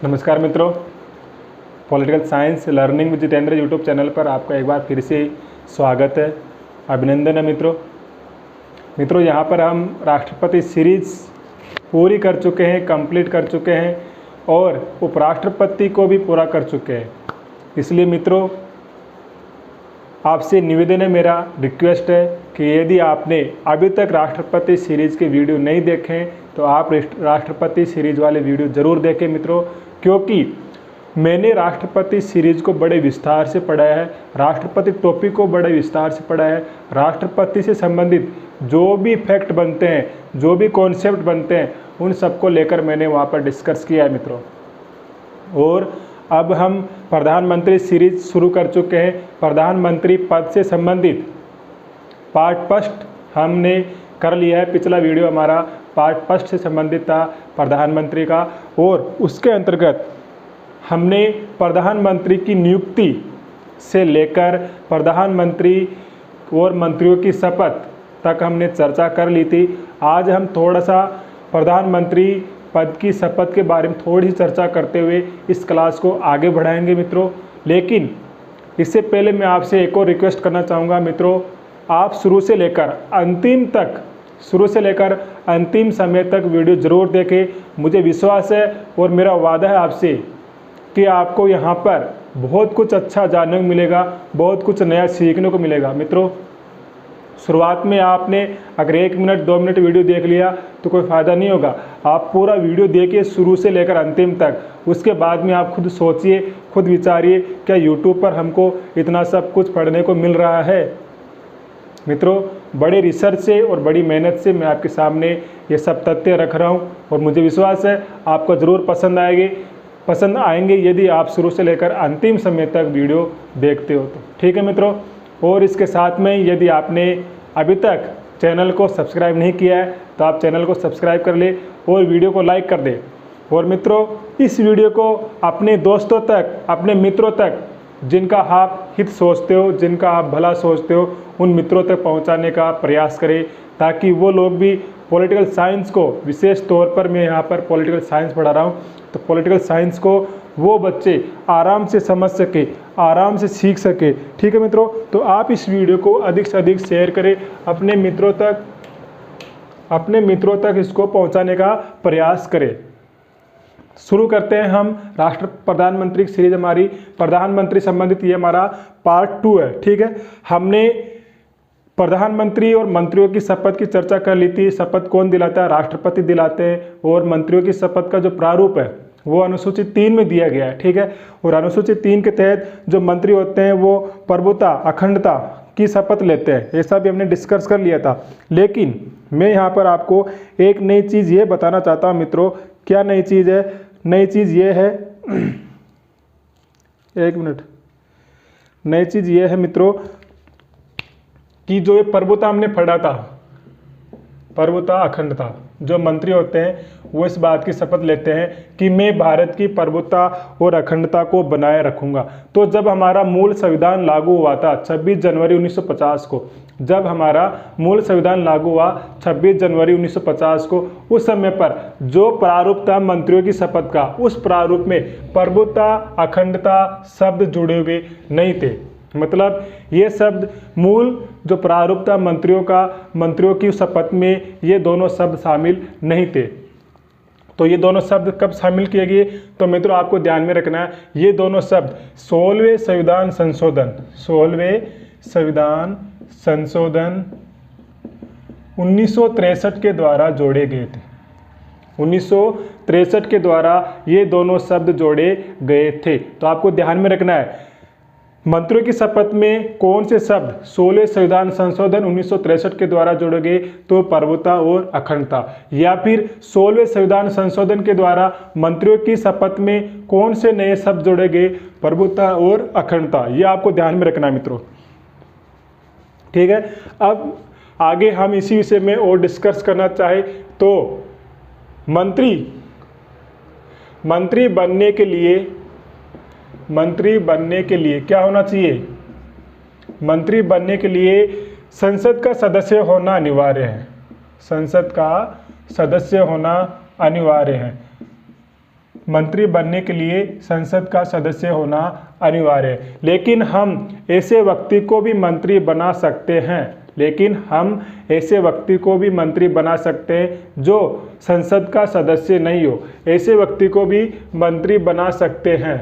नमस्कार मित्रों, political science learning with Jitendra YouTube channel पर आपका एक बार फिर से स्वागत है, अभिनंदन है मित्रों। यहाँ पर हम राष्ट्रपति सीरीज पूरी कर चुके हैं, कंप्लीट कर चुके हैं और उपराष्ट्रपति को भी पूरा कर चुके हैं। इसलिए मित्रों, आपसे निवेदन है, मेरा रिक्वेस्ट है कि यदि आपने अभी तक राष्ट्रपति सीरीज़ के वीडियो नहीं देखे तो आप राष्ट्रपति सीरीज़ वाले वीडियो ज़रूर देखें मित्रों, क्योंकि मैंने राष्ट्रपति सीरीज़ को बड़े विस्तार से पढ़ा है, राष्ट्रपति टॉपिक को बड़े विस्तार से पढ़ा है। राष्ट्रपति से संबंधित जो भी फैक्ट बनते हैं, जो भी कॉन्सेप्ट बनते हैं, उन सबको लेकर मैंने वहाँ पर डिस्कस किया है मित्रों। और अब हम प्रधानमंत्री सीरीज शुरू कर चुके हैं। प्रधानमंत्री पद से संबंधित पार्ट फर्स्ट हमने कर लिया है। पिछला वीडियो हमारा पार्ट फर्स्ट से संबंधित था प्रधानमंत्री का, और उसके अंतर्गत हमने प्रधानमंत्री की नियुक्ति से लेकर प्रधानमंत्री और मंत्रियों की शपथ तक हमने चर्चा कर ली थी। आज हम थोड़ा सा प्रधानमंत्री पद की शपथ के बारे में थोड़ी सी चर्चा करते हुए इस क्लास को आगे बढ़ाएंगे मित्रों। लेकिन इससे पहले मैं आपसे एक और रिक्वेस्ट करना चाहूँगा मित्रों, आप शुरू से लेकर अंतिम समय तक वीडियो ज़रूर देखें। मुझे विश्वास है और मेरा वादा है आपसे कि आपको यहाँ पर बहुत कुछ अच्छा जानने को मिलेगा, बहुत कुछ नया सीखने को मिलेगा मित्रों। शुरुआत में आपने अगर 1 मिनट 2 मिनट वीडियो देख लिया तो कोई फ़ायदा नहीं होगा। आप पूरा वीडियो देखिए शुरू से लेकर अंतिम तक, उसके बाद में आप खुद सोचिए, खुद विचारिए, क्या यूट्यूब पर हमको इतना सब कुछ पढ़ने को मिल रहा है। मित्रों, बड़े रिसर्च से और बड़ी मेहनत से मैं आपके सामने ये सब तथ्य रख रहा हूँ और मुझे विश्वास है आपको ज़रूर पसंद आएंगे यदि आप शुरू से लेकर अंतिम समय तक वीडियो देखते हो तो। ठीक है मित्रों, और इसके साथ में यदि आपने अभी तक चैनल को सब्सक्राइब नहीं किया है तो आप चैनल को सब्सक्राइब कर ले और वीडियो को लाइक कर दें। और मित्रों, इस वीडियो को अपने दोस्तों तक, अपने मित्रों तक, जिनका आप हित सोचते हो, जिनका आप भला सोचते हो, उन मित्रों तक पहुंचाने का प्रयास करें, ताकि वो लोग भी पॉलिटिकल साइंस को, विशेष तौर पर मैं यहाँ पर पॉलिटिकल साइंस पढ़ा रहा हूँ, तो पॉलिटिकल साइंस को वो बच्चे आराम से समझ सके, आराम से सीख सके। ठीक है मित्रों, तो आप इस वीडियो को अधिक से अधिक शेयर करें, अपने मित्रों तक इसको पहुंचाने का प्रयास करें। शुरू करते हैं हम प्रधानमंत्री की सीरीज। हमारी प्रधानमंत्री संबंधित ये हमारा पार्ट 2 है। ठीक है, हमने प्रधानमंत्री और मंत्रियों की शपथ की चर्चा कर ली थी। शपथ कौन दिलाता है? राष्ट्रपति दिलाते हैं। और मंत्रियों की शपथ का जो प्रारूप है वो अनुसूची 3 में दिया गया है। ठीक है, और अनुसूची 3 के तहत जो मंत्री होते हैं वो प्रभुता, अखंडता की शपथ लेते हैं। ऐसा भी हमने डिस्कस कर लिया था। लेकिन मैं यहाँ पर आपको एक नई चीज़ ये बताना चाहता हूँ मित्रों। क्या नई चीज़ है? नई चीज़ ये है एक मिनट। नई चीज़ ये है मित्रों कि जो ये प्रभुता हमने पढ़ा था, प्रभुता, अखंडता, जो मंत्री होते हैं वो इस बात की शपथ लेते हैं कि मैं भारत की प्रभुता और अखंडता को बनाए रखूंगा। तो जब हमारा मूल संविधान लागू हुआ था 26 जनवरी 1950 को, जब हमारा मूल संविधान लागू हुआ 26 जनवरी 1950 को, उस समय पर जो प्रारूप था मंत्रियों की शपथ का, उस प्रारूप में प्रभुता, अखंडता शब्द जुड़े हुए नहीं थे। मतलब ये शब्द मूल जो प्रारूप था मंत्रियों की शपथ में ये दोनों शब्द शामिल नहीं थे। तो ये दोनों शब्द कब शामिल किए गए? तो मित्रों, आपको ध्यान में रखना है, ये दोनों शब्द 16वें संविधान संशोधन 1963 के द्वारा जोड़े गए थे। 1963 के द्वारा ये दोनों शब्द जोड़े गए थे। तो आपको ध्यान में रखना है, मंत्रियों की शपथ में कौन से शब्द 16वें संविधान संशोधन 1963 के द्वारा जोड़े गए? तो प्रभुता और अखंडता। या फिर 16वें संविधान संशोधन के द्वारा मंत्रियों की शपथ में कौन से नए शब्द जोड़े गए? प्रभुता और अखंडता। ये आपको ध्यान में रखना है मित्रों। ठीक है, अब आगे हम इसी विषय में और डिस्कस करना चाहे तो मंत्री बनने के लिए क्या होना चाहिए? मंत्री बनने के लिए संसद का सदस्य होना अनिवार्य है। संसद का सदस्य होना अनिवार्य है। मंत्री बनने के लिए संसद का सदस्य होना अनिवार्य है, लेकिन हम ऐसे व्यक्ति को भी मंत्री बना सकते हैं, लेकिन हम ऐसे व्यक्ति को भी मंत्री बना सकते हैं जो संसद का सदस्य नहीं हो। ऐसे व्यक्ति को भी मंत्री बना सकते हैं,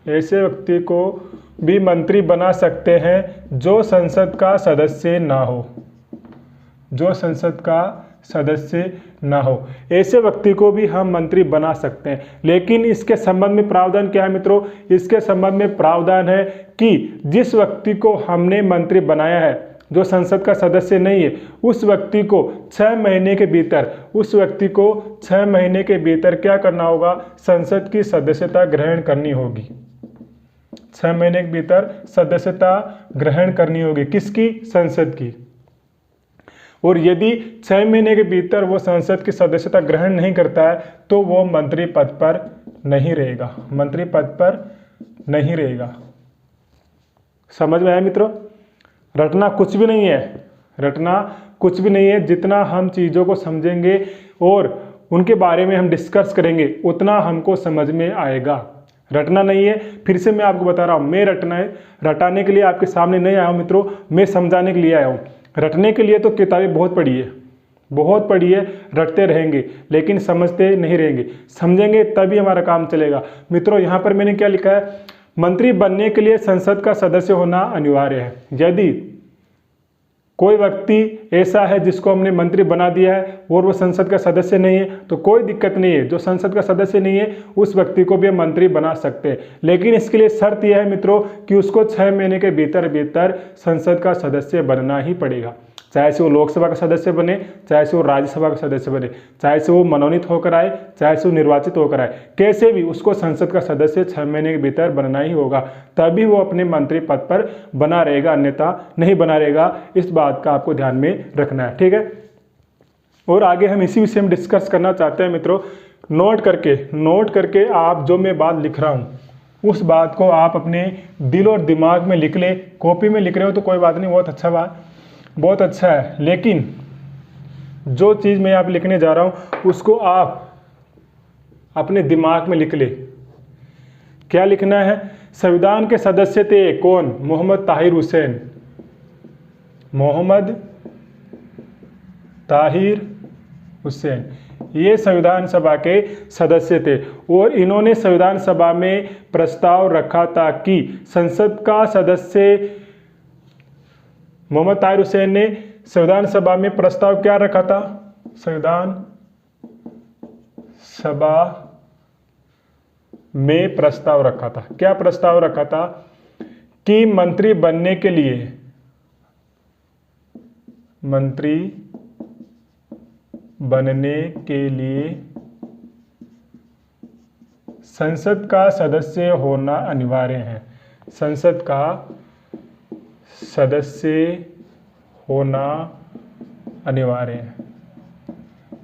ऐसे व्यक्ति को भी मंत्री बना सकते हैं जो संसद का सदस्य ना हो, जो संसद का सदस्य ना हो। ऐसे व्यक्ति को भी हम मंत्री बना सकते हैं, लेकिन इसके संबंध में प्रावधान क्या है मित्रों? इसके संबंध में प्रावधान है कि जिस व्यक्ति को हमने मंत्री बनाया है, जो संसद का सदस्य नहीं है, उस व्यक्ति को 6 महीने के भीतर, उस व्यक्ति को 6 महीने के भीतर क्या करना होगा? संसद की सदस्यता ग्रहण करनी होगी। 6 महीने के भीतर सदस्यता ग्रहण करनी होगी। किसकी? संसद की। और यदि 6 महीने के भीतर वो संसद की सदस्यता ग्रहण नहीं करता है तो वो मंत्री पद पर नहीं रहेगा, मंत्री पद पर नहीं रहेगा। समझ में आया मित्रों? रटना कुछ भी नहीं है, रटना कुछ भी नहीं है। जितना हम चीज़ों को समझेंगे और उनके बारे में हम डिस्कस करेंगे उतना हमको समझ में आएगा। रटना नहीं है, फिर से मैं आपको बता रहा हूँ, मैं रटाने के लिए आपके सामने नहीं आया हूँ मित्रों, मैं समझाने के लिए आया हूँ। रटने के लिए तो किताबें बहुत पढ़ी है, बहुत पढ़ी है, रटते रहेंगे लेकिन समझते नहीं रहेंगे। समझेंगे तभी हमारा काम चलेगा। मित्रों यहाँ पर मैंने क्या लिखा है? मंत्री बनने के लिए संसद का सदस्य होना अनिवार्य है। यदि कोई व्यक्ति ऐसा है जिसको हमने मंत्री बना दिया है और वो संसद का सदस्य नहीं है तो कोई दिक्कत नहीं है, जो संसद का सदस्य नहीं है उस व्यक्ति को भी हम मंत्री बना सकते हैं। लेकिन इसके लिए शर्त यह है मित्रों कि उसको 6 महीने के भीतर संसद का सदस्य बनना ही पड़ेगा। चाहे से वो लोकसभा का सदस्य बने, चाहे से वो राज्यसभा का सदस्य बने, चाहे से वो मनोनीत होकर आए, चाहे से वो निर्वाचित होकर आए, कैसे भी उसको संसद का सदस्य 6 महीने के भीतर बनना ही होगा, तभी वो अपने मंत्री पद पर बना रहेगा, अन्यथा नहीं बना रहेगा। इस बात का आपको ध्यान में रखना है, ठीक है। और आगे हम इसी विषय में डिस्कस करना चाहते हैं मित्रों। नोट करके आप जो मैं बात लिख रहा हूँ उस बात को आप अपने दिल और दिमाग में लिख ले। कॉपी में लिख रहे हो तो कोई बात नहीं, बहुत अच्छा है, लेकिन जो चीज़ मैं यहाँ पे लिखने जा रहा हूँ उसको आप अपने दिमाग में लिख ले। क्या लिखना है? संविधान के सदस्य थे कौन? मोहम्मद ताहिर हुसैन, मोहम्मद ताहिर हुसैन, ये संविधान सभा के सदस्य थे और इन्होंने संविधान सभा में प्रस्ताव रखा था कि संसद का सदस्य मोहम्मद ताहिर हुसैन ने संविधान सभा में प्रस्ताव क्या रखा था? संविधान सभा में प्रस्ताव रखा था। क्या प्रस्ताव रखा था? कि मंत्री बनने के लिए संसद का सदस्य होना अनिवार्य है। संसद का सदस्य होना अनिवार्य है,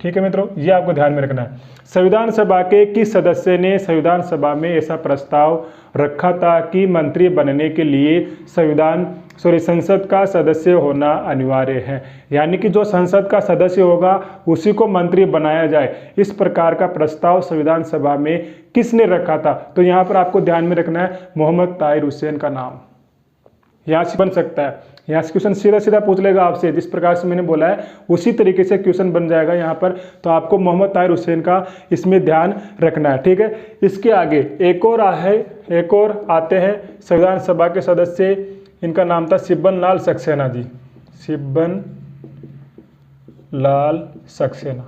ठीक है मित्रों, ये आपको ध्यान में रखना है। संविधान सभा के किस सदस्य ने संविधान सभा में ऐसा प्रस्ताव रखा था कि मंत्री बनने के लिए संसद का सदस्य होना अनिवार्य है, यानी कि जो संसद का सदस्य होगा उसी को मंत्री बनाया जाए। इस प्रकार का प्रस्ताव संविधान सभा में किसने रखा था? तो यहाँ पर आपको ध्यान में रखना है मोहम्मद ताहिर हुसैन का नाम। यहाँ से बन सकता है, यहाँ से क्वेश्चन सीधा सीधा पूछ लेगा आपसे, जिस प्रकार से मैंने बोला है उसी तरीके से क्वेश्चन बन जाएगा यहाँ पर। तो आपको मोहम्मद ताहिर हुसैन का इसमें ध्यान रखना है, ठीक है। इसके आगे एक और आते हैं संविधान सभा के सदस्य, इनका नाम था सिब्बन लाल सक्सेना जी, सिब्बन लाल सक्सेना।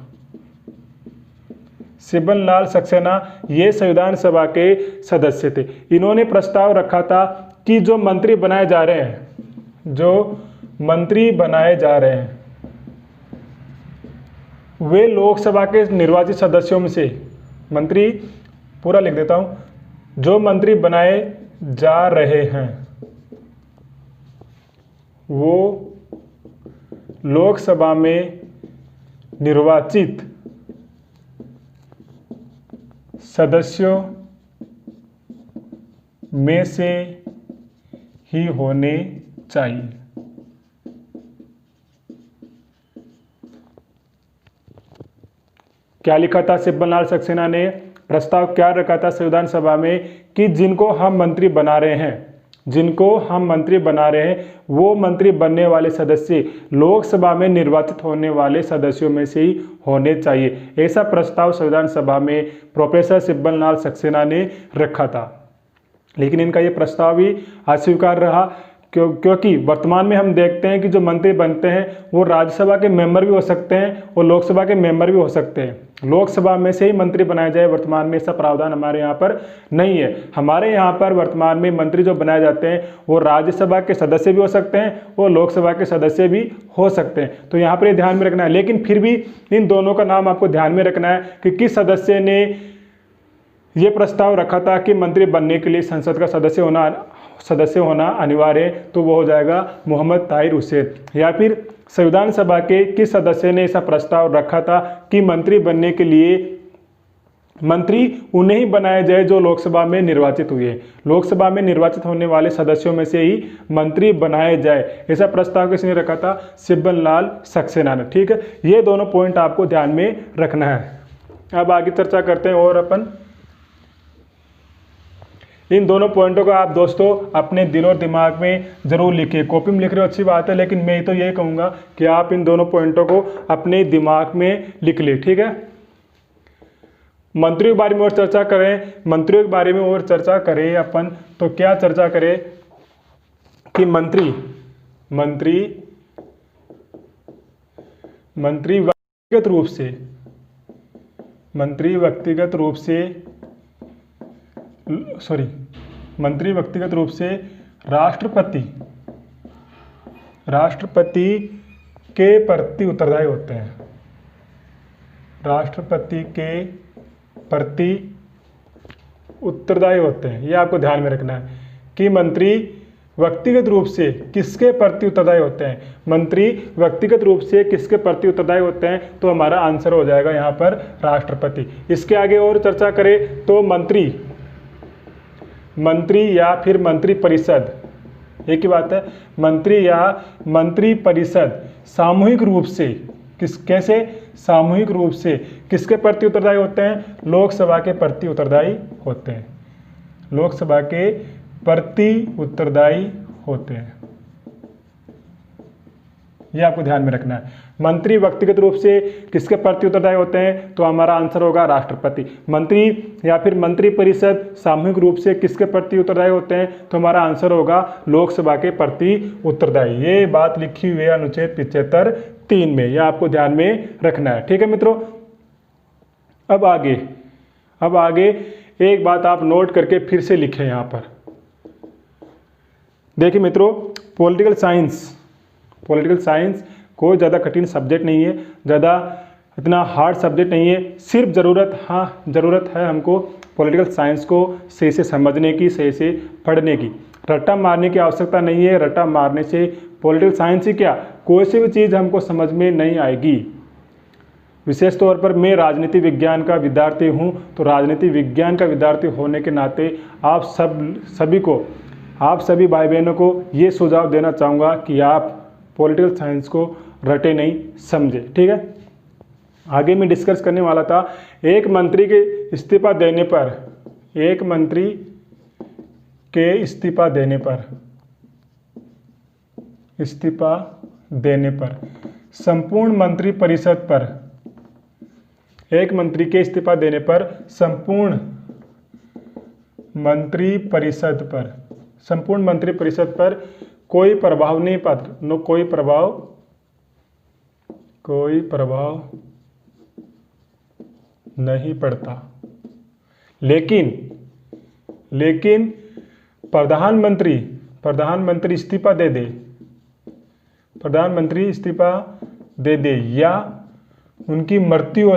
सिब्बन लाल सक्सेना ये संविधान सभा के सदस्य थे। इन्होंने प्रस्ताव रखा था कि जो मंत्री बनाए जा रहे हैं वे लोकसभा के निर्वाचित सदस्यों में से, मंत्री पूरा लिख देता हूं, जो मंत्री बनाए जा रहे हैं वो लोकसभा में निर्वाचित सदस्यों में से ही होने चाहिए। क्या लिखा था शिवपाल लाल सक्सेना ने? प्रस्ताव क्या रखा था संविधान सभा में कि जिनको हम मंत्री बना रहे हैं, जिनको हम मंत्री बना रहे हैं, वो मंत्री बनने वाले सदस्य लोकसभा में निर्वाचित होने वाले सदस्यों में से ही होने चाहिए। ऐसा प्रस्ताव संविधान सभा में प्रोफेसर शिवपाल लाल सक्सेना ने रखा था। लेकिन इनका ये प्रस्ताव भी अस्वीकार रहा, क्योंकि वर्तमान में हम देखते हैं कि जो मंत्री बनते हैं वो राज्यसभा के मेंबर भी हो सकते हैं और लोकसभा के मेंबर भी हो सकते हैं। लोकसभा में से ही मंत्री बनाया जाए, वर्तमान में ऐसा प्रावधान हमारे यहाँ पर नहीं है। हमारे यहाँ पर वर्तमान में मंत्री जो बनाए जाते हैं वो राज्यसभा के सदस्य भी हो सकते हैं और लोकसभा के सदस्य भी हो सकते हैं। तो यहाँ पर ये ध्यान में रखना है। लेकिन फिर भी इन दोनों का नाम आपको ध्यान में रखना है कि किस सदस्य ने ये प्रस्ताव रखा था कि मंत्री बनने के लिए संसद का सदस्य होना अनिवार्य है, तो वो हो जाएगा मोहम्मद ताहिर हुसैन। या फिर संविधान सभा के किस सदस्य ने ऐसा प्रस्ताव रखा था कि मंत्री बनने के लिए मंत्री उन्हें ही बनाया जाए जो लोकसभा में निर्वाचित हुए हैं, लोकसभा में निर्वाचित होने वाले सदस्यों में से ही मंत्री बनाए जाए। ऐसा प्रस्ताव किसने रखा था? शिवपाल लाल सक्सेना ने। ठीक है, ये दोनों पॉइंट आपको ध्यान में रखना है। अब आगे चर्चा करते हैं और अपन इन दोनों पॉइंटों को आप दोस्तों अपने दिल और दिमाग में जरूर लिखिए। कॉपी में लिख रहे हो अच्छी बात है, लेकिन मैं तो यही कहूँगा कि आप इन दोनों पॉइंटों को अपने दिमाग में लिख ले। ठीक है, मंत्रियों के बारे में और चर्चा करें, मंत्रियों के बारे में और चर्चा करें अपन, तो क्या चर्चा करें कि मंत्री व्यक्तिगत रूप से राष्ट्रपति के प्रति उत्तरदायी होते हैं। राष्ट्रपति के प्रति उत्तरदायी होते हैं। ये आपको ध्यान में रखना है कि मंत्री व्यक्तिगत रूप से किसके प्रति उत्तरदायी होते हैं। मंत्री व्यक्तिगत रूप से किसके प्रति उत्तरदायी होते हैं, तो हमारा आंसर हो जाएगा यहाँ पर राष्ट्रपति। इसके आगे और चर्चा करें तो मंत्री या फिर मंत्रिपरिषद, एक ही बात है। मंत्री या मंत्रिपरिषद सामूहिक रूप से सामूहिक रूप से किसके प्रति उत्तरदायी होते हैं? लोकसभा के प्रति उत्तरदायी होते हैं। लोकसभा के प्रति उत्तरदायी होते हैं, यह आपको ध्यान में रखना है। मंत्री व्यक्तिगत रूप से किसके प्रति उत्तरदायी होते हैं, तो हमारा आंसर होगा राष्ट्रपति। मंत्री या फिर मंत्रिपरिषद सामूहिक रूप से किसके प्रति उत्तरदायी होते हैं, तो हमारा आंसर होगा लोकसभा के प्रति उत्तरदायी। ये बात लिखी हुई है अनुच्छेद 75(3) में, यह आपको ध्यान में रखना है। ठीक है मित्रों, अब आगे एक बात आप नोट करके फिर से लिखें यहाँ पर। देखिए मित्रों, पॉलिटिकल साइंस कोई ज़्यादा कठिन सब्जेक्ट नहीं है, ज़्यादा इतना हार्ड सब्जेक्ट नहीं है। सिर्फ ज़रूरत है हमको पॉलिटिकल साइंस को सही से समझने की, सही से पढ़ने की। रट्टा मारने की आवश्यकता नहीं है। रट्टा मारने से पॉलिटिकल साइंस ही क्या, कोई सी भी चीज़ हमको समझ में नहीं आएगी। विशेष तौर पर मैं राजनीति विज्ञान का विद्यार्थी हूँ, तो राजनीति विज्ञान का विद्यार्थी होने के नाते आप सभी भाई बहनों को ये सुझाव देना चाहूँगा कि आप पॉलिटिकल साइंस को रटे नहीं समझे। ठीक है, आगे मैं डिस्कस करने वाला था एक मंत्री के इस्तीफा देने पर संपूर्ण मंत्रिपरिषद पर, एक मंत्री के इस्तीफा देने पर संपूर्ण मंत्रिपरिषद पर कोई प्रभाव नहीं पड़ता। लेकिन प्रधानमंत्री इस्तीफा दे दे या उनकी मृत्यु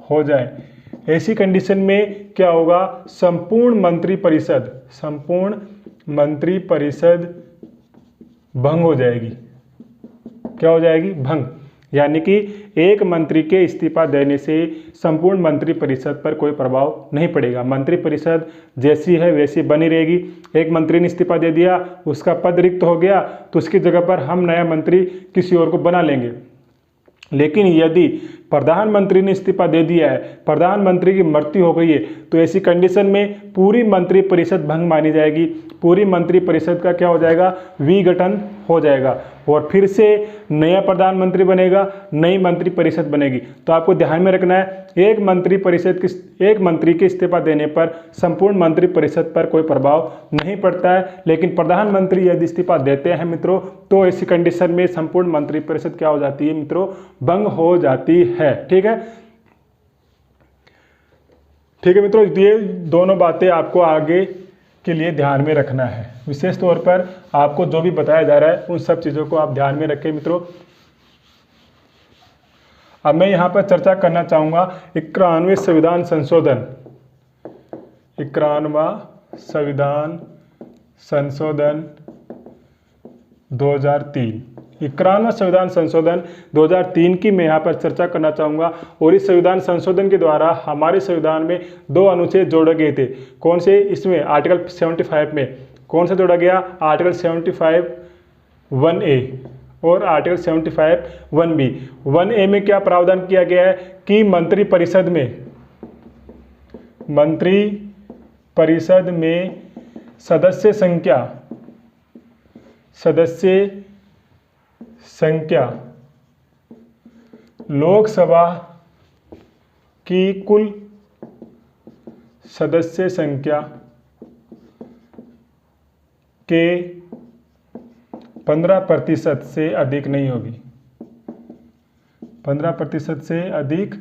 हो जाए, ऐसी कंडीशन में क्या होगा, संपूर्ण मंत्रिपरिषद भंग हो जाएगी। क्या हो जाएगी? भंग। यानी कि एक मंत्री के इस्तीफा देने से संपूर्ण मंत्रिपरिषद पर कोई प्रभाव नहीं पड़ेगा। मंत्रिपरिषद जैसी है वैसी बनी रहेगी। एक मंत्री ने इस्तीफा दे दिया, उसका पद रिक्त हो गया, तो उसकी जगह पर हम नया मंत्री किसी और को बना लेंगे। लेकिन यदि प्रधानमंत्री ने इस्तीफा दे दिया है, प्रधानमंत्री की मृत्यु हो गई है, तो ऐसी कंडीशन में पूरी मंत्रिपरिषद भंग मानी जाएगी। पूरी मंत्रिपरिषद का क्या हो जाएगा, विघटन हो जाएगा और फिर से नया प्रधानमंत्री बनेगा, नई मंत्रिपरिषद बनेगी। तो आपको ध्यान में रखना है, एक मंत्री के इस्तीफा देने पर संपूर्ण मंत्रिपरिषद पर कोई प्रभाव नहीं पड़ता है, लेकिन प्रधानमंत्री यदि इस्तीफा देते हैं मित्रों, तो ऐसी कंडीशन में संपूर्ण मंत्रिपरिषद क्या हो जाती है मित्रों, भंग हो जाती है। ठीक है, ठीक है मित्रों, ये दोनों बातें आपको आगे के लिए ध्यान में रखना है। विशेष तौर पर आपको जो भी बताया जा रहा है उन सब चीज़ों को आप ध्यान में रखें मित्रों। अब मैं यहाँ पर चर्चा करना चाहूँगा 91वें संविधान संशोधन, 91वां संविधान संशोधन 2003, 91वां संविधान संशोधन 2003 की मैं यहाँ पर चर्चा करना चाहूँगा। और इस संविधान संशोधन के द्वारा हमारे संविधान में 2 अनुच्छेद जोड़े गए थे। कौन से? इसमें आर्टिकल 75 में कौन सा जोड़ा गया? आर्टिकल 75 1A और आर्टिकल 75 1B। 1A में क्या प्रावधान किया गया है कि मंत्रिपरिषद में सदस्य संख्या लोकसभा की कुल सदस्य संख्या के 15% से अधिक नहीं होगी। 15% से अधिक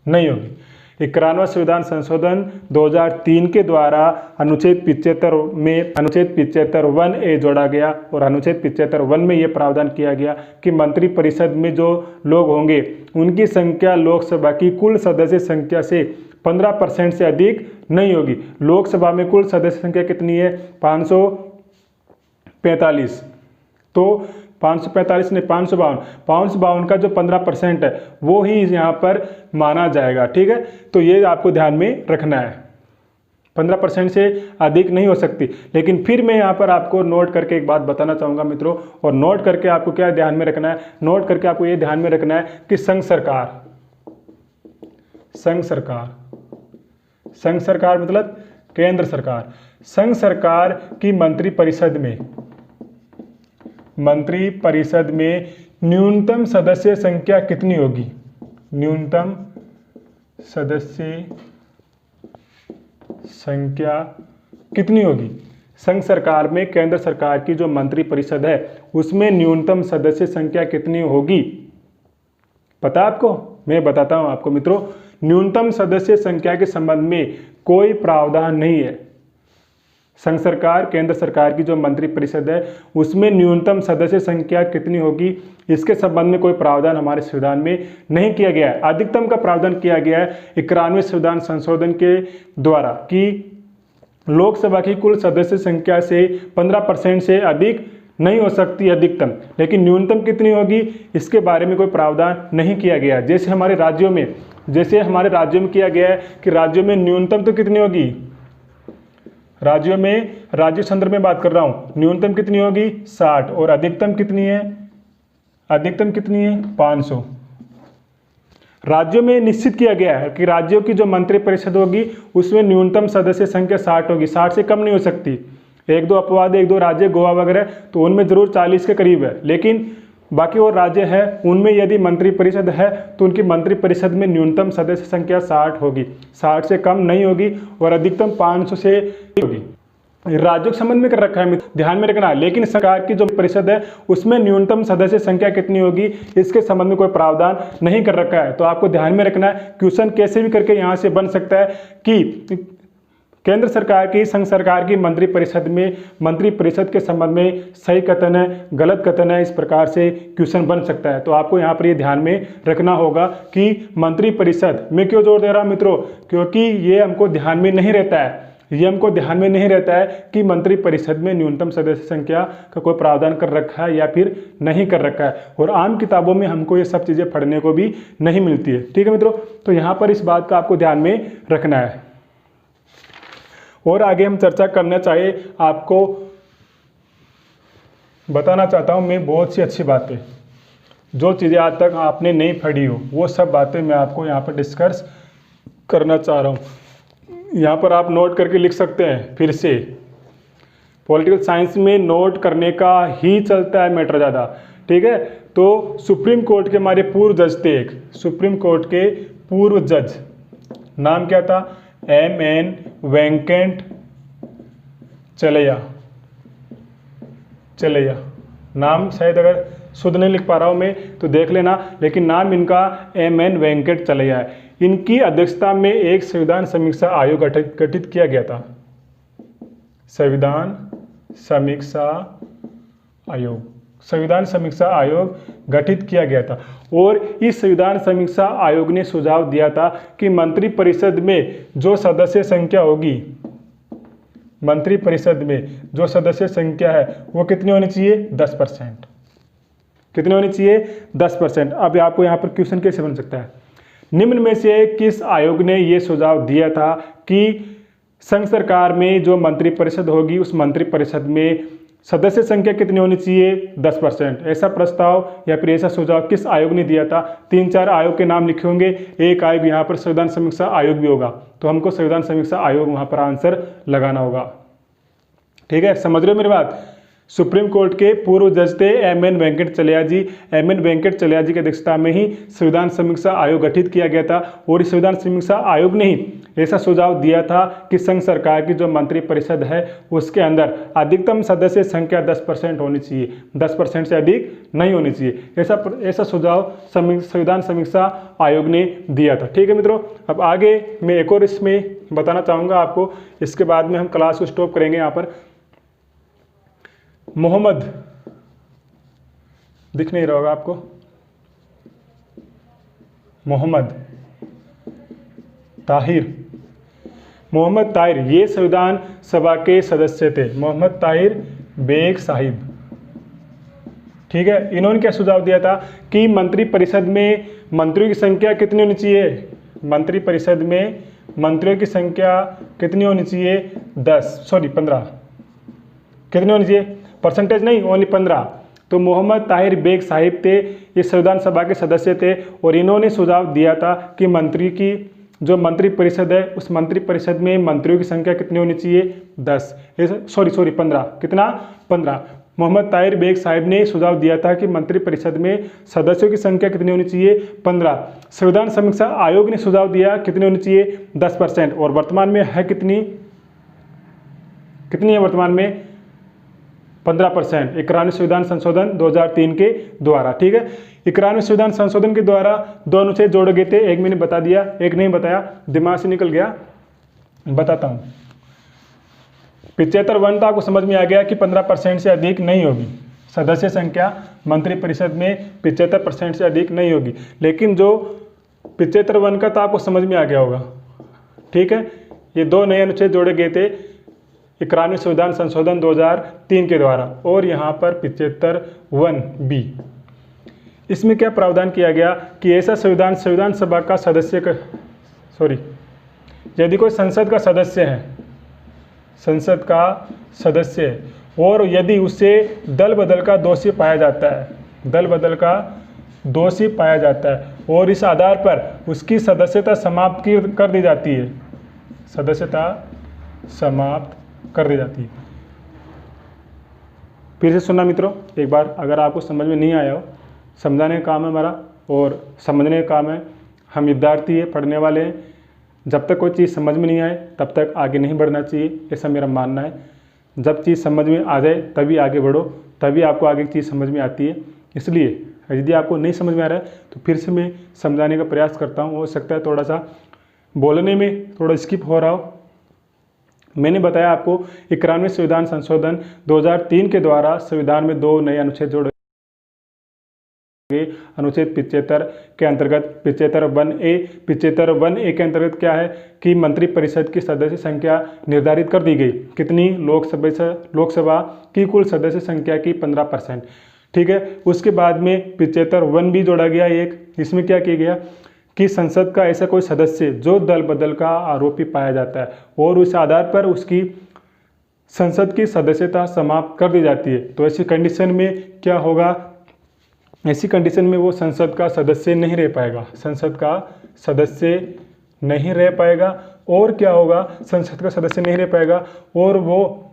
नहीं होगी। 91वां संविधान संशोधन 2003 के द्वारा अनुच्छेद 75 में अनुच्छेद 75 1A जोड़ा गया और अनुच्छेद 75 1 में यह प्रावधान किया गया कि मंत्रिपरिषद में जो लोग होंगे उनकी संख्या लोकसभा की कुल सदस्य संख्या से 15% से अधिक नहीं होगी। लोकसभा में कुल सदस्य संख्या कितनी है? 545। तो 545 नहीं 552 का जो 15% है वो ही यहाँ पर माना जाएगा। ठीक है, तो ये आपको ध्यान में रखना है, 15% से अधिक नहीं हो सकती। लेकिन फिर मैं यहाँ पर आपको नोट करके एक बात बताना चाहूँगा मित्रों, और नोट करके आपको क्या ध्यान में रखना है? नोट करके आपको ये ध्यान में रखना है कि संघ सरकार मतलब केंद्र सरकार, संघ सरकार की मंत्रिपरिषद में न्यूनतम सदस्य संख्या कितनी होगी? न्यूनतम सदस्य संख्या कितनी होगी? संघ सरकार में केंद्र सरकार की जो मंत्रिपरिषद है उसमें न्यूनतम सदस्य संख्या कितनी होगी? पता आपको? मैं बताता हूं आपको मित्रों। न्यूनतम सदस्य संख्या के संबंध में कोई प्रावधान नहीं है। संघ सरकार केंद्र सरकार की जो मंत्रिपरिषद है उसमें न्यूनतम सदस्य संख्या कितनी होगी, इसके संबंध में कोई प्रावधान हमारे संविधान में नहीं किया गया है। अधिकतम का प्रावधान किया गया है 91वें संविधान संशोधन के द्वारा कि लोकसभा की कुल सदस्य संख्या से 15% से अधिक नहीं हो सकती अधिकतम, लेकिन न्यूनतम कितनी होगी इसके बारे में कोई प्रावधान नहीं किया गया। जैसे हमारे राज्यों में किया गया है कि राज्यों में न्यूनतम तो कितनी होगी, राज्य संदर्भ में बात कर रहा हूं, न्यूनतम कितनी होगी 60 और अधिकतम कितनी है 500। राज्यों में निश्चित किया गया है कि राज्यों की जो मंत्रिपरिषद होगी उसमें न्यूनतम सदस्य संख्या 60 होगी, 60 से कम नहीं हो सकती। एक दो अपवाद, एक दो राज्य गोवा वगैरह तो उनमें जरूर 40 के करीब है, लेकिन बाकी और राज्य है उनमें यदि मंत्रिपरिषद है तो उनकी मंत्रिपरिषद में न्यूनतम सदस्य संख्या 60 होगी, 60 से कम नहीं होगी और अधिकतम 500 से होगी। राज्यों के संबंध में कर रखा है, ध्यान में रखना है। लेकिन सरकार की जो परिषद है उसमें न्यूनतम सदस्य संख्या कितनी होगी इसके संबंध में कोई प्रावधान नहीं कर रखा है। तो आपको ध्यान में रखना है, क्वेश्चन कैसे भी करके यहाँ से बन सकता है कि केंद्र सरकार की संघ सरकार की मंत्रिपरिषद के संबंध में सही कथन है गलत कथन है, इस प्रकार से क्वेश्चन बन सकता है। तो आपको यहाँ पर ये ध्यान में रखना होगा कि मंत्रिपरिषद में क्यों जोर दे रहा हूँ मित्रों, क्योंकि ये हमको ध्यान में नहीं रहता है कि मंत्रिपरिषद में न्यूनतम सदस्य संख्या का कोई प्रावधान कर रखा है या फिर नहीं कर रखा है, और आम किताबों में हमको ये सब चीज़ें पढ़ने को भी नहीं मिलती है। ठीक है मित्रों, तो यहाँ पर इस बात का आपको ध्यान में रखना है। और आगे हम चर्चा करना चाहे, आपको बताना चाहता हूँ मैं बहुत सी अच्छी बातें जो चीज़ें आज तक आपने नहीं पढ़ी हो वो सब बातें मैं आपको यहाँ पर डिस्कस करना चाह रहा हूँ। यहाँ पर आप नोट करके लिख सकते हैं। फिर से पॉलिटिकल साइंस में नोट करने का ही चलता है मैटर ज़्यादा, ठीक है। तो सुप्रीम कोर्ट के हमारे पूर्व जज थे, एक सुप्रीम कोर्ट के पूर्व जज, नाम क्या था, M.N. वेंकट चलैया। नाम शायद अगर शुद्ध नहीं लिख पा रहा हूँ मैं तो देख लेना, लेकिन नाम इनका M.N. वेंकट चलैया है। इनकी अध्यक्षता में एक संविधान समीक्षा आयोग गठित किया गया था। संविधान समीक्षा आयोग गठित किया गया था। और इस संविधान समीक्षा आयोग ने सुझाव दिया था कि मंत्रिपरिषद में जो सदस्य संख्या होगी, मंत्रिपरिषद में जो सदस्य संख्या है वो कितनी होनी चाहिए, 10%। कितनी होनी चाहिए, 10%। अब आपको यहाँ पर क्वेश्चन कैसे बन सकता है, निम्न में से किस आयोग ने ये सुझाव दिया था कि संघ सरकार में जो मंत्रिपरिषद होगी उस मंत्रिपरिषद में सदस्य संख्या कितनी होनी चाहिए, 10%। ऐसा प्रस्ताव या फिर ऐसा सुझाव किस आयोग ने दिया था। 3-4 आयोग के नाम लिखे होंगे, एक आयोग यहाँ पर संविधान समीक्षा आयोग भी होगा, तो हमको संविधान समीक्षा आयोग वहाँ पर आंसर लगाना होगा, ठीक है। समझ रहे हो मेरी बात। सुप्रीम कोर्ट के पूर्व जज थे M.N. वेंकट चलैया जी। M.N. वेंकट चलैया जी की अध्यक्षता में ही संविधान समीक्षा आयोग गठित किया गया था। और इस संविधान समीक्षा आयोग ने ही ऐसा सुझाव दिया था कि संघ सरकार की जो मंत्रिपरिषद है उसके अंदर अधिकतम सदस्य संख्या 10% होनी चाहिए, 10% से अधिक नहीं होनी चाहिए। ऐसा सुझाव संविधान समीक्षा आयोग ने दिया था, ठीक है मित्रों। अब आगे मैं एक और इसमें बताना चाहूँगा आपको, इसके बाद में हम क्लास को स्टॉप करेंगे। यहाँ पर मोहम्मद दिख नहीं रहा होगा आपको, मोहम्मद ताहिर ये संविधान सभा के सदस्य थे, मोहम्मद ताहिर बेग साहिब, ठीक है। इन्होंने क्या सुझाव दिया था कि मंत्रिपरिषद में मंत्रियों की संख्या कितनी होनी चाहिए, मंत्रिपरिषद में मंत्रियों की संख्या कितनी होनी चाहिए, 15। कितनी होनी चाहिए, परसेंटेज नहीं, ओनली 15। तो मोहम्मद ताहिर बेग साहिब थे, ये संविधान सभा के सदस्य थे और इन्होंने सुझाव दिया था कि मंत्री की जो मंत्रिपरिषद है उस मंत्रिपरिषद में मंत्रियों की संख्या कितनी होनी चाहिए, 15। कितना, 15। मोहम्मद ताहिर बेग साहिब ने सुझाव दिया था कि मंत्रिपरिषद में सदस्यों की संख्या कितनी होनी चाहिए, 15। संविधान समीक्षा आयोग ने सुझाव दिया कितनी होनी चाहिए, 10%। और वर्तमान में है कितनी है वर्तमान में, 15%। 91वें संविधान संशोधन 2003 के द्वारा, ठीक है। 91वें संविधान संशोधन के द्वारा 2 अनुच्छेद जोड़े गए थे, एक मैंने बता दिया, एक नहीं बताया, दिमाग से निकल गया, बताता हूँ। 75 तो आपको समझ में आ गया कि 15% से अधिक नहीं होगी सदस्य संख्या, मंत्रिपरिषद में 75% से अधिक नहीं होगी। लेकिन जो 75 का तो आपको समझ में आ गया होगा, ठीक है। ये 2 नए अनुच्छेद जोड़े गए थे 91वें संविधान संशोधन 2003 के द्वारा। और यहाँ पर 75(1)(b), इसमें क्या प्रावधान किया गया कि ऐसा संविधान सभा का सदस्य यदि कोई संसद का सदस्य है और यदि उसे दल बदल का दोषी पाया जाता है और इस आधार पर उसकी सदस्यता समाप्त कर दी जाती है, फिर से सुनना मित्रों एक बार, अगर आपको समझ में नहीं आया हो, समझाने का काम है हमारा और समझने का काम है। हम विद्यार्थी है, पढ़ने वाले हैं, जब तक कोई चीज़ समझ में नहीं आए तब तक आगे नहीं बढ़ना चाहिए, ऐसा मेरा मानना है। जब चीज़ समझ में आ जाए तभी आगे बढ़ो, तभी आपको आगे की चीज़ समझ में आती है। इसलिए यदि आपको नहीं समझ में आ रहा है तो फिर से मैं समझाने का प्रयास करता हूँ। हो सकता है थोड़ा सा बोलने में थोड़ा स्किप हो रहा हो। मैंने बताया आपको 91वें संविधान संशोधन 2003 के द्वारा संविधान में 2 नए अनुच्छेद जोड़े गए। अनुच्छेद 75 के अंतर्गत 75(1)(a) 75(1)(a) के अंतर्गत क्या है कि मंत्रिपरिषद की सदस्य संख्या निर्धारित कर दी गई, कितनी, लोकसभा की कुल सदस्य संख्या की 15%, ठीक है। उसके बाद में 75(1) भी जोड़ा गया एक, इसमें क्या किया गया कि संसद का ऐसा कोई सदस्य जो दल बदल का आरोपी पाया जाता है और उस आधार पर उसकी संसद की सदस्यता समाप्त कर दी जाती है, तो ऐसी कंडीशन में क्या होगा ऐसी कंडीशन में वो संसद का सदस्य नहीं रह पाएगा, संसद का सदस्य नहीं रह पाएगा। और क्या होगा, संसद का सदस्य नहीं रह पाएगा और वो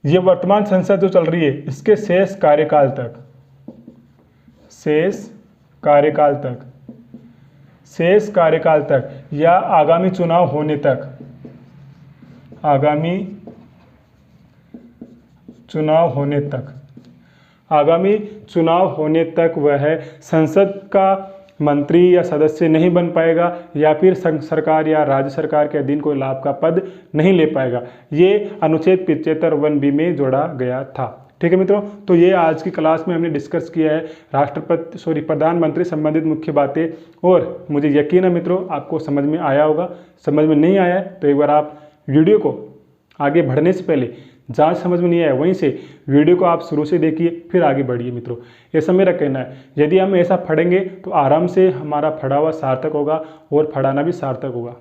ये वर्तमान संसद जो चल रही है इसके शेष कार्यकाल तक या आगामी चुनाव होने तक वह संसद का मंत्री या सदस्य नहीं बन पाएगा या फिर सरकार या राज्य सरकार के अधीन कोई लाभ का पद नहीं ले पाएगा। ये अनुच्छेद 75(1)(b) में जोड़ा गया था। ठीक है मित्रों, तो ये आज की क्लास में हमने डिस्कस किया है प्रधानमंत्री संबंधित मुख्य बातें, और मुझे यकीन है मित्रों आपको समझ में आया होगा। समझ में नहीं आया है तो एक बार आप वीडियो को आगे बढ़ने से पहले, जहाँ समझ में नहीं आया वहीं से वीडियो को आप शुरू से देखिए फिर आगे बढ़िए मित्रों। ऐसा मेरा कहना है, यदि हम ऐसा पढ़ेंगे तो आराम से हमारा पढ़ा हुआ सार्थक होगा और पढ़ाना भी सार्थक होगा।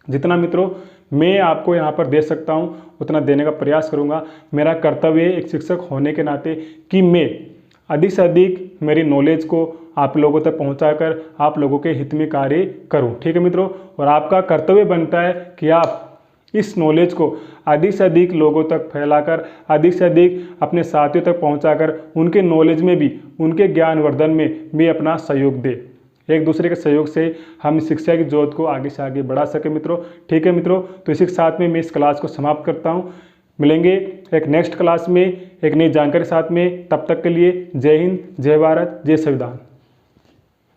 जितना मित्रों मैं आपको यहाँ पर दे सकता हूँ उतना देने का प्रयास करूँगा। मेरा कर्तव्य है एक शिक्षक होने के नाते कि मैं अधिक से अधिक मेरी नॉलेज को आप लोगों तक पहुँचाकर आप लोगों के हित में कार्य करूँ। ठीक है मित्रों, और आपका कर्तव्य बनता है कि आप इस नॉलेज को अधिक से अधिक लोगों तक फैलाकर, अधिक से अधिक अपने साथियों तक पहुंचाकर उनके नॉलेज में भी, उनके ज्ञानवर्धन में भी अपना सहयोग दे। एक दूसरे के सहयोग से हम शिक्षा की जोत को आगे से आगे बढ़ा सके मित्रों। ठीक है मित्रों, तो इसी के साथ में मैं इस क्लास को समाप्त करता हूँ। मिलेंगे एक नेक्स्ट क्लास में एक नई जानकारी के साथ में। तब तक के लिए जय हिंद, जय भारत, जय संविधान।